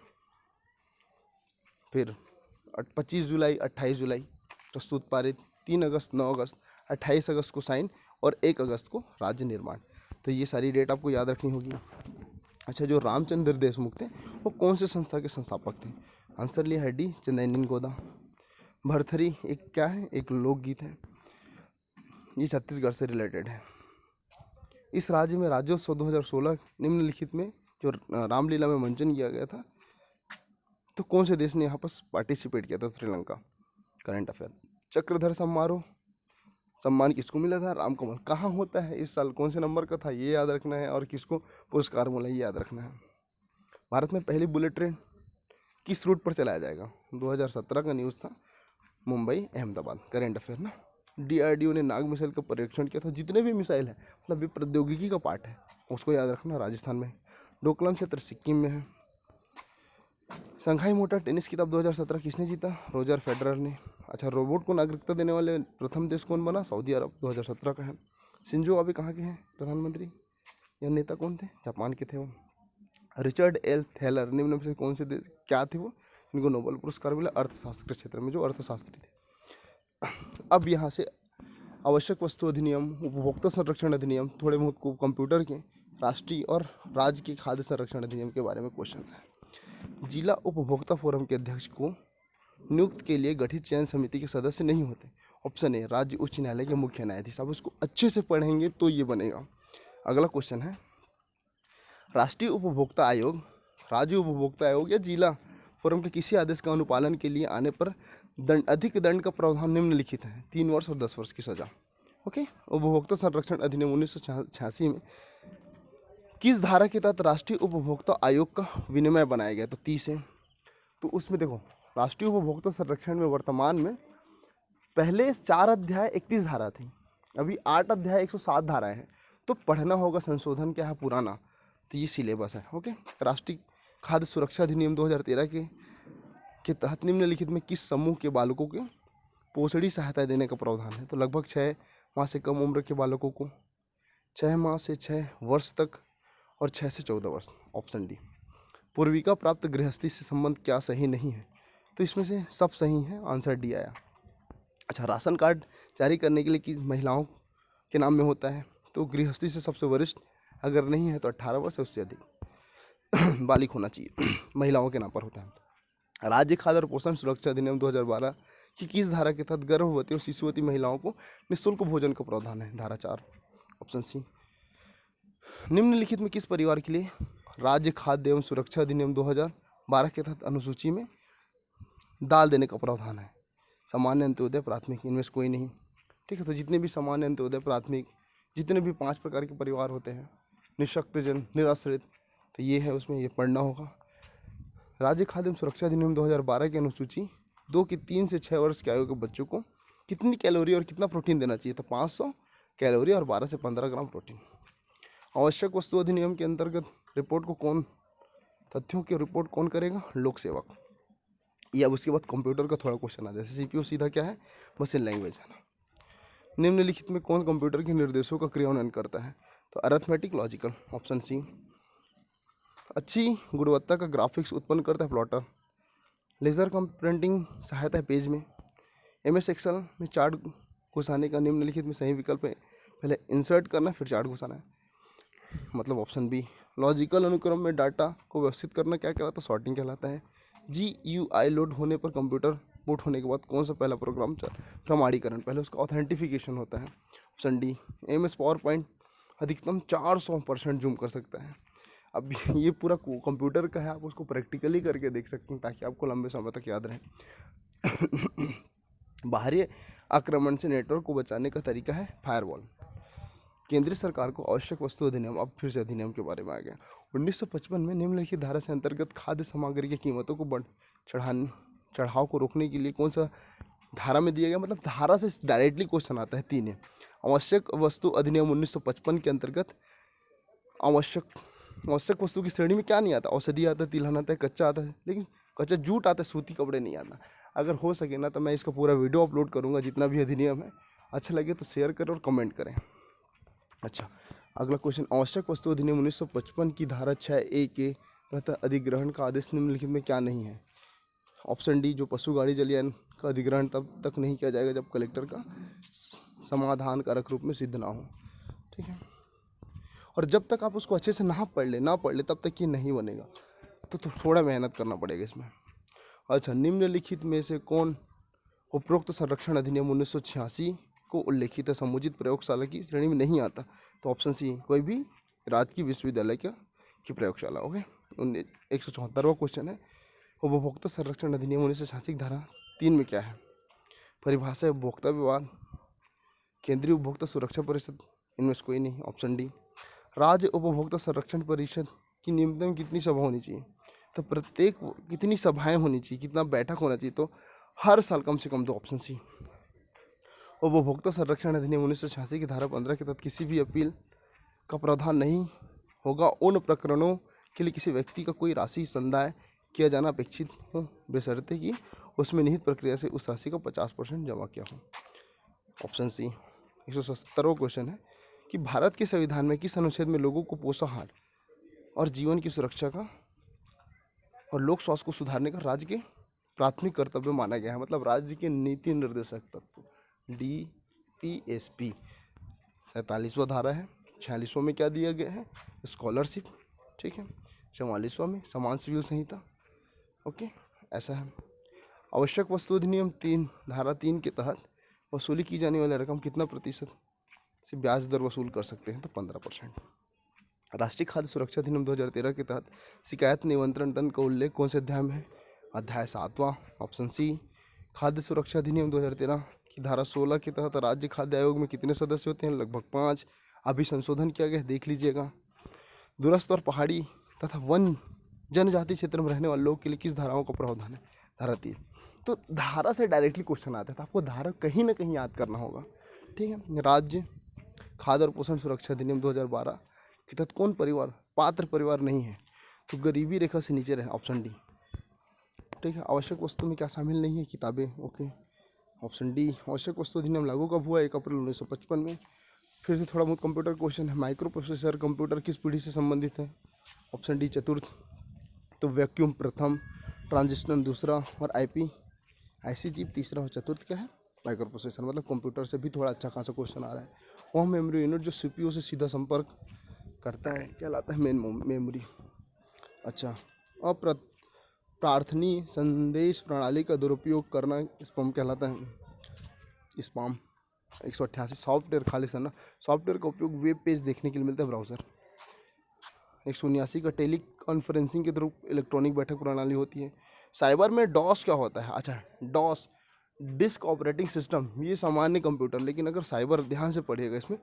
फिर 25 जुलाई 28 जुलाई प्रस्तुत पारित, 3 अगस्त 9 अगस्त, 28 अगस्त को साइन, और 1 अगस्त को राज्य निर्माण। तो ये सारी डेट आपको याद रखनी होगी। अच्छा, जो रामचंद्र देशमुख थे वो कौन से संस्था के संस्थापक थे? आंसर लिया है डी, चंदैनी गोदा। भरथरी एक क्या है? एक लोकगीत है, ये छत्तीसगढ़ से रिलेटेड है। इस राज्य में राज्योत्सव 2016 निम्नलिखित में जो रामलीला में मंचन किया गया था, तो कौन से देश ने यहाँ पर पार्टिसिपेट किया था? श्रीलंका। करंट अफेयर, चक्रधर समारोह सम्मान किसको मिला था? रामकमल। कहाँ होता है इस साल, कौन से नंबर का था, ये याद रखना है, और किसको पुरस्कार मिला ये याद रखना है। भारत में पहली बुलेट ट्रेन किस रूट पर चलाया जाएगा? 2017 का न्यूज़ था, मुंबई अहमदाबाद। करेंट अफेयर ना। DRDO ने नाग मिसाइल का परीक्षण किया था। जितने भी मिसाइल है मतलब ये प्रौद्योगिकी का पार्ट है, उसको याद रखना। राजस्थान में। डोकलाम क्षेत्र सिक्किम में है। शंघाई मोटर टेनिस खिताब 2017 किसने जीता? रोजर फेडरर ने। अच्छा, रोबोट को नागरिकता देने वाले प्रथम देश कौन बना? सऊदी अरब, 2017 का है। शिंजो अबे कहाँ के हैं प्रधानमंत्री? यह नेता कौन थे? जापान के थे वो। रिचर्ड एल थैलर निम्न में से कौन से देश क्या थे वो, इनको नोबेल पुरस्कार मिला अर्थशास्त्र के क्षेत्र में, जो अर्थशास्त्री थे। अब यहाँ से आवश्यक वस्तु अधिनियम, उपभोक्ता संरक्षण अधिनियम, थोड़े बहुत को कंप्यूटर के, राष्ट्रीय और राज्य के खाद्य संरक्षण अधिनियम के बारे में क्वेश्चन है। जिला उपभोक्ता फोरम के अध्यक्ष को नियुक्त के लिए गठित चयन समिति के सदस्य नहीं होते। ऑप्शन ए, राज्य उच्च न्यायालय के मुख्य न्यायाधीश। अब उसको अच्छे से पढ़ेंगे तो ये बनेगा। अगला क्वेश्चन है, राष्ट्रीय उपभोक्ता आयोग, राज्य उपभोक्ता आयोग या जिला फोरम के किसी आदेश का अनुपालन के लिए आने पर अधिक दंड का प्रावधान निम्नलिखित है, 3 वर्ष और 10 वर्ष की सजा। ओके। उपभोक्ता संरक्षण अधिनियम 1986 में किस धारा के तहत राष्ट्रीय उपभोक्ता आयोग का विनिमय बनाया गया? तो 30 है। तो उसमें देखो, राष्ट्रीय उपभोक्ता संरक्षण में वर्तमान में पहले 4 अध्याय 31 धारा थी, अभी 8 अध्याय 107 धाराएं हैं। तो पढ़ना होगा, संशोधन क्या है पुराना, तो ये सिलेबस है। ओके। राष्ट्रीय खाद्य सुरक्षा अधिनियम 2013 के तहत निम्नलिखित में किस समूह के बालकों के पोषणी सहायता देने का प्रावधान है? तो लगभग 6 माह से कम उम्र के बालकों को, 6 माह से 6 वर्ष तक, और 6 से 14 वर्ष। Option D. पूर्विका प्राप्त गृहस्थी से संबंध क्या सही नहीं है? तो इसमें से सब सही है, आंसर डी आया। अच्छा, राशन कार्ड जारी करने के लिए किस महिलाओं के नाम में होता है? तो गृहस्थी से सबसे वरिष्ठ, अगर नहीं है तो 18 वर्ष उससे अधिक बालिग होना चाहिए, महिलाओं के नाम पर होता है। राज्य खाद्य और पोषण सुरक्षा अधिनियम 2012 की किस धारा के तहत गर्भवती और शिशुवती महिलाओं को निःशुल्क भोजन का प्रावधान है? धारा 4, ऑप्शन सी। निम्नलिखित में किस परिवार के लिए राज्य खाद्य एवं सुरक्षा अधिनियम 2012 के तहत अनुसूची में दाल देने का प्रावधान है? सामान्य, अंत्योदय, प्राथमिक, इनमें से कोई नहीं। ठीक है। तो जितने भी सामान्य, अंत्योदय, प्राथमिक, जितने भी 5 प्रकार के परिवार होते हैं, निःशक्तजन, निराश्रित, तो ये है, उसमें ये पढ़ना होगा। राज्य खाद्य एवं सुरक्षा अधिनियम 2012 की अनुसूची 2 की 3 से 6 वर्ष की आयु के बच्चों को कितनी कैलोरी और कितना प्रोटीन देना चाहिए? तो 500 कैलोरी और 12 से 15 ग्राम प्रोटीन। आवश्यक वस्तु अधिनियम के अंतर्गत तथ्यों की रिपोर्ट कौन करेगा? लोक सेवक। ये अब उसके बाद कंप्यूटर का थोड़ा क्वेश्चन आ जाए। जैसे CPU सीधा क्या है? मशीन लैंग्वेज है ना। निम्नलिखित में कौन कंप्यूटर के निर्देशों का क्रियान्वयन करता है? तो अरिथमेटिक, लॉजिकल, ऑप्शन सी। अच्छी गुणवत्ता का ग्राफिक्स उत्पन्न करता है प्लॉटर। लेजर कम प्रिंटिंग सहायता है पेज में। MS एक्सेल में चार्ट घुसाने का निम्नलिखित में सही विकल्प है? पहले इंसर्ट करना, फिर चार्ट घुसाना है। मतलब ऑप्शन बी। लॉजिकल अनुक्रम में डाटा को व्यवस्थित करना क्या कहलाता है? सॉर्टिंग कहलाता है। GUI लोड होने पर कंप्यूटर बूट होने के बाद कौन सा पहला प्रोग्राम प्रमाणीकरण, पहले उसका ऑथेंटिफिकेशन होता है। Option D. MS power point अधिकतम 400% जूम कर सकता है। अब ये पूरा कंप्यूटर का है, आप उसको प्रैक्टिकली करके देख सकते हैं ताकि आपको लंबे समय तक याद रहे। बाहरी आक्रमण से नेटवर्क को बचाने का तरीका है फायरवॉल। केंद्रीय सरकार को आवश्यक वस्तु अधिनियम, अब फिर से अधिनियम के बारे में आ गया, 1955 में निम्नलिखित धारा से अंतर्गत खाद्य सामग्री की कीमतों को चढ़ाव को रोकने के लिए कौन सा धारा में दिया गया? मतलब धारा से डायरेक्टली क्वेश्चन आता है, 3 है। आवश्यक वस्तु अधिनियम 1955 के अंतर्गत आवश्यक वस्तु की श्रेणी में क्या नहीं आता? औषधि आता है, तिलहन आता है, कच्चा आता है, लेकिन कच्चा जूट आता है, सूती कपड़े नहीं आता। अगर हो सके ना तो मैं इसका पूरा वीडियो अपलोड करूँगा, जितना भी अधिनियम है। अच्छा लगे तो शेयर करें और कमेंट करें। अच्छा, अगला क्वेश्चन, आवश्यक वस्तु अधिनियम 1955 की धारा 6A के तहत अधिग्रहण का आदेश निम्नलिखित में क्या नहीं है? Option D. जो पशु गाड़ी जलयान का अधिग्रहण तब तक नहीं किया जाएगा जब कलेक्टर का समाधान कारक रूप में सिद्ध ना हो। ठीक है, और जब तक आप उसको अच्छे से ना पढ़ ले तब तक ये नहीं बनेगा, तो थोड़ा मेहनत करना पड़ेगा इसमें। अच्छा, निम्नलिखित में से कौन उपरोक्त संरक्षण अधिनियम 1986 को उल्लेखित है समुचित प्रयोगशाला की श्रेणी में नहीं आता? तो ऑप्शन सी, कोई भी राजकीय विश्वविद्यालय की प्रयोगशाला। ओके, 174वां क्वेश्चन है, उपभोक्ता संरक्षण अधिनियम 1986 धारा 3 में क्या है? परिभाषा है उपभोक्ता विवाद, केंद्रीय उपभोक्ता सुरक्षा परिषद, इनमें से कोई नहीं। Option D. राज्य उपभोक्ता संरक्षण परिषद की न्यूनतम कितनी सभा होनी चाहिए? तो प्रत्येक कितनी सभाएं होनी चाहिए, कितना बैठक होना चाहिए? तो हर साल कम से कम 2। Option C. उपभोक्ता संरक्षण अधिनियम 1986 की धारा 15 के तहत किसी भी अपील का प्रावधान नहीं होगा उन प्रकरणों के लिए किसी व्यक्ति का कोई राशि संदाय किया जाना अपेक्षित हो, बशर्ते कि उसमें निहित प्रक्रिया से उस राशि का 50% जमा किया हो। Option C. 170वां क्वेश्चन है कि भारत के संविधान में किस अनुच्छेद में लोगों को पोषाहार और जीवन की सुरक्षा का और लोक स्वास्थ्य को सुधारने का राज्य के प्राथमिक कर्तव्य माना गया है? मतलब राज्य के नीति निर्देशक तत्व, DPSP। 47वां धारा है। 46वां में क्या दिया गया है? स्कॉलरशिप। ठीक है, 44वां में समान सिविल संहिता। ओके, ऐसा है। आवश्यक वस्तु अधिनियम 3 धारा 3 के तहत वसूली की जाने वाली रकम कितना प्रतिशत से ब्याज दर वसूल कर सकते हैं? तो 15%। राष्ट्रीय खाद्य सुरक्षा अधिनियम 2013 के तहत शिकायत नियंत्रण दंड का उल्लेख कौन से अध्याय में है? अध्याय 7वां। Option C. खाद्य सुरक्षा अधिनियम 2013 की धारा 16 के तहत राज्य खाद्य आयोग में कितने सदस्य होते हैं? लगभग 5। अभी संशोधन किया गया, देख लीजिएगा। दूरस्थ और पहाड़ी तथा वन जनजाति क्षेत्र में रहने वाले लोगों के लिए किस धाराओं का प्रावधान है? धारा 3। तो धारा से डायरेक्टली क्वेश्चन आता है, तो आपको धारा कहीं ना कहीं याद करना होगा। ठीक है, राज्य खाद्य और पोषण सुरक्षा अधिनियम 2012 के तहत कौन परिवार पात्र परिवार नहीं है? तो गरीबी रेखा से नीचे रहे। Option D. ठीक है, आवश्यक वस्तु में क्या शामिल नहीं है? किताबें। Okay, option D. आवश्यक वस्तु अधिनियम लागू कब हुआ? 1 अप्रैल 1955 में। फिर से थोड़ा बहुत कंप्यूटर क्वेश्चन है। माइक्रो प्रोसेसर कंप्यूटर किस पीढ़ी से संबंधित है? ऑप्शन डी, चतुर्थ। तो वैक्यूम प्रथम, ट्रांजिस्टर दूसरा और IC चिप तीसरा और चतुर्थ क्या है? Micro processor. मतलब कंप्यूटर से भी थोड़ा अच्छा खासा क्वेश्चन आ रहा है। होम मेमोरी यूनिट जो CPU से सीधा संपर्क करता है कहलाता है मेन मेमोरी। अच्छा, प्रार्थनीय संदेश प्रणाली का दुरुपयोग करना स्पैम कहलाता है। स्पैम। 188 सॉफ्टवेयर खालिस्तान, सॉफ्टवेयर का उपयोग वेब पेज देखने के लिए मिलता है, ब्राउज़र। 179 का टेली कॉन्फ्रेंसिंग के थ्रू इलेक्ट्रॉनिक बैठक प्रणाली होती है। साइबर में डॉस क्या होता है? अच्छा, डॉस डिस्क ऑपरेटिंग सिस्टम, ये सामान्य कंप्यूटर, लेकिन अगर साइबर ध्यान से पढ़िएगा इसमें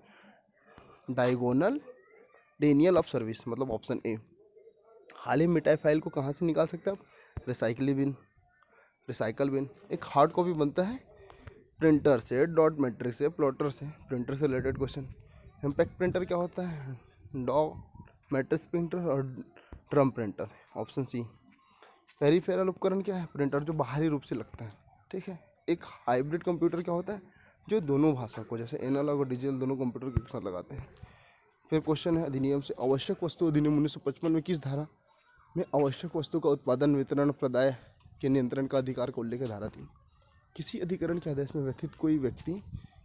डायगोनल डेनियल ऑफ सर्विस, मतलब ऑप्शन ए। हाल ही मिटाई फाइल को कहाँ से निकाल सकते हैं आप? Recycle bin. एक हार्ड कॉपी बनता है प्रिंटर से, डॉट मैट्रिक्स से, प्लॉटर से। प्रिंटर से रिलेटेड क्वेश्चन। इम्पैक्ट प्रिंटर क्या होता है? डॉट मैट्रिक्स प्रिंटर और drum printer. Option C. Peripheral उपकरण क्या है? प्रिंटर जो बाहरी रूप से लगता है। ठीक है, एक हाइब्रिड कंप्यूटर क्या होता है? जो दोनों भाषा को, जैसे एनालॉग और डिजिटल दोनों कंप्यूटर के साथ लगाते हैं। फिर क्वेश्चन है अधिनियम से, आवश्यक वस्तु अधिनियम 1955 में किस धारा में आवश्यक वस्तु का उत्पादन, वितरण, प्रदाय के नियंत्रण का अधिकार का उल्लेख है? धारा 3। किसी अधिकरण के आदेश में व्यथित कोई व्यक्ति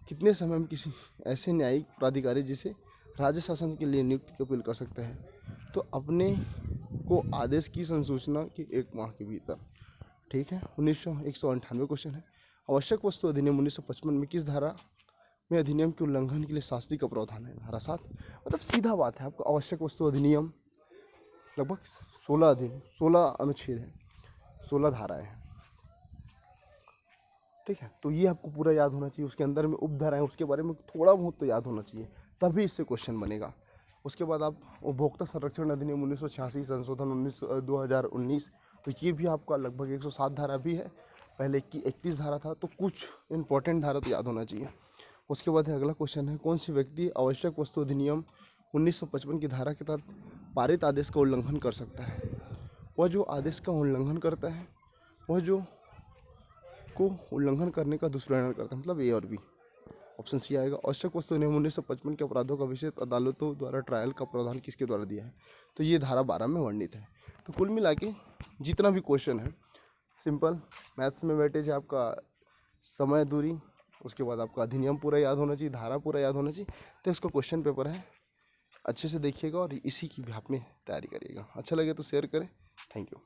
कितने समय में किसी ऐसे न्यायिक प्राधिकारी जिसे राज्य शासन के लिए नियुक्ति की अपील कर सकते हैं। तो अपने को आदेश की संसूचना के 1 माह के भीतर, ठीक है। 198 क्वेश्चन है। आवश्यक वस्तु अधिनियम 1955 में किस धारा में अधिनियम के उल्लंघन के लिए शास्ति का प्रावधान है? धारा 7। मतलब सीधा बात है, आपको आवश्यक वस्तु अधिनियम लगभग 16 अनुच्छेद है, 16 धाराएं हैं, ठीक है। तो ये आपको पूरा याद होना चाहिए। उसके अंदर में उपधाराएं, उसके बारे में थोड़ा बहुत तो याद होना चाहिए, तभी इससे क्वेश्चन बनेगा। उसके बाद आप उपभोक्ता संरक्षण अधिनियम 1986 संशोधन 2019, तो ये भी आपका लगभग 107 धारा भी है। पहले की 31 धारा था, तो कुछ इंपॉर्टेंट धारा तो याद होना चाहिए। उसके बाद अगला क्वेश्चन है, कौन सी व्यक्ति आवश्यक वस्तु अधिनियम 1955 की धारा के तहत पारित आदेश का उल्लंघन कर सकता है? वह जो आदेश का उल्लंघन करता है, वह जो को उल्लंघन करने का दुष्परिणाम करता है, मतलब ए और बी। ऑप्शन सी आएगा। आवश्यक वस्तु अधिनियम 1955 के अपराधों का विशेष अदालतों द्वारा ट्रायल का प्रावधान किसके द्वारा दिया है? तो ये धारा 12 में वर्णित है। तो कुल मिला के जितना भी क्वेश्चन है, सिंपल मैथ्स में वेटेज है आपका समय, दूरी, उसके बाद आपका अधिनियम पूरा याद होना चाहिए, धारा पूरा याद होना चाहिए। तो इसका क्वेश्चन पेपर है, अच्छे से देखिएगा और इसी की भी आप में तैयारी करिएगा। अच्छा लगे तो शेयर करें। Thank you.